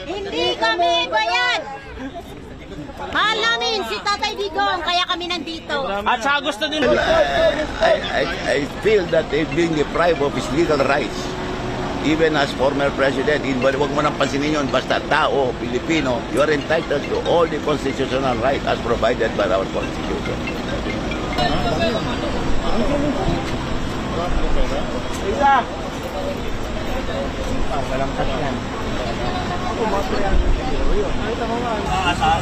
Hindi kami bayad! Mahal namin si Tatay Digong, kaya kami nandito. At sa gusto din. I feel that they've been deprived of his legal rights. Even as former president, huwag mo nang pansinin yun, basta tao, Pilipino, you are entitled to all the constitutional rights as provided by our Constitution. Isa. Walang katilan. Asal.